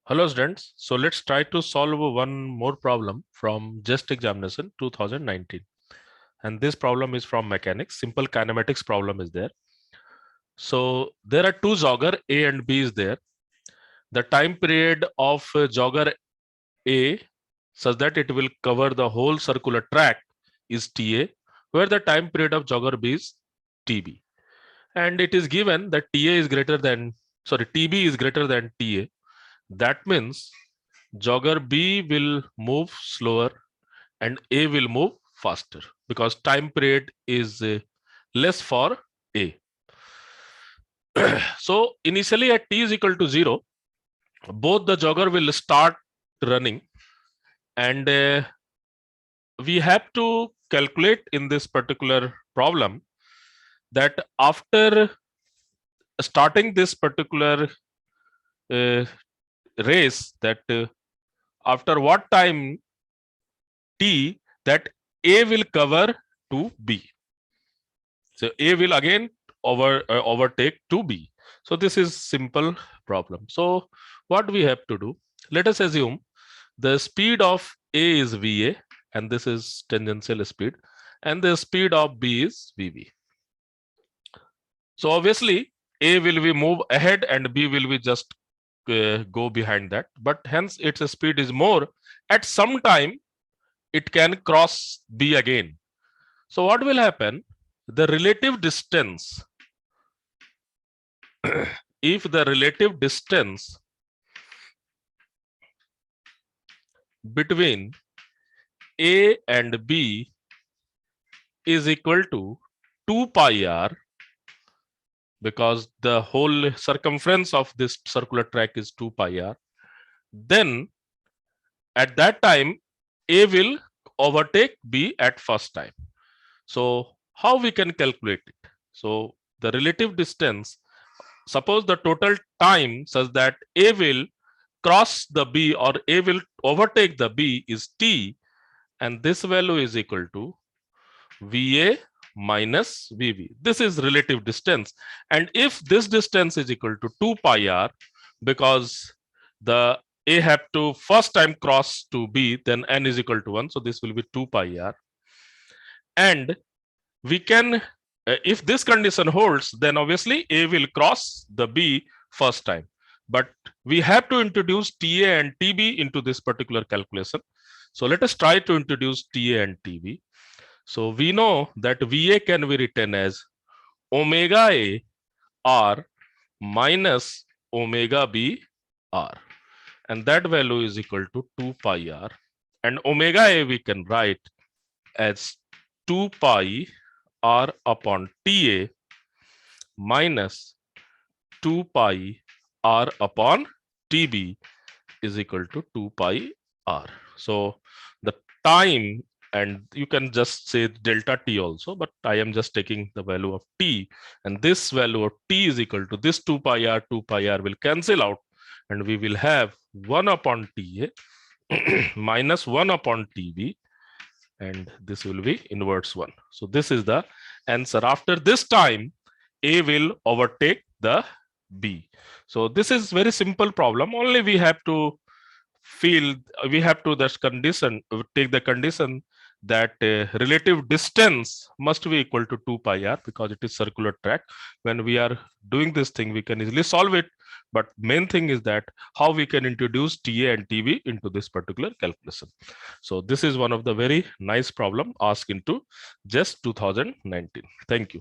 Hello students, so let's try to solve one more problem from JEST examination 2019, and this problem is from mechanics. Simple kinematics problem is there. So there are two jogger A and B is there. The time period of jogger A such that it will cover the whole circular track is TA, where the time period of jogger B is TB, and it is given that TB is greater than TA. That means jogger B will move slower and A will move faster because time period is less for A. So initially at t is equal to 0, both the jogger will start running, and we have to calculate in this particular problem that after starting this particular race, that after what time t that A will cover to B. So A will again overtake to B. So this is simple problem. So what we have to do, let us assume the speed of A is VA and this is tangential speed, and the speed of B is VB. So obviously A will be move ahead and B will be just go behind that, but hence its speed is more. At some time it can cross B again. So what will happen? The relative distance, if the relative distance between A and B is equal to 2 pi r, because the whole circumference of this circular track is 2 pi r, then at that time A will overtake B at first time. So how we can calculate it? So the relative distance, suppose the total time such that A will cross the B or A will overtake the B is t, and this value is equal to VA minus VB. This is relative distance, and if this distance is equal to 2 pi r, because the A have to first time cross to B, then n is equal to 1, so this will be 2 pi r. And we can, if this condition holds, then obviously A will cross the B first time, but we have to introduce TA and TB into this particular calculation. So let us try to introduce TA and TB. So we know that VA can be written as omega A r minus omega B r, and that value is equal to 2 pi r, and omega A we can write as 2 pi r upon TA minus 2 pi r upon TB is equal to 2 pi r. So the time, and you can just say delta t also, but I am just taking the value of t, and this value of t is equal to this 2 pi r will cancel out, and we will have 1 upon TA minus 1 upon TB, and this will be inverse 1. So this is the answer. After this time, A will overtake the B. So this is very simple problem. Only we have to this condition, take the condition that relative distance must be equal to 2 pi r, because it is circular track. When we are doing this thing, we can easily solve it, but main thing is that how we can introduce TA and TB into this particular calculation. So this is one of the very nice problem asked into JEST 2019. Thank you.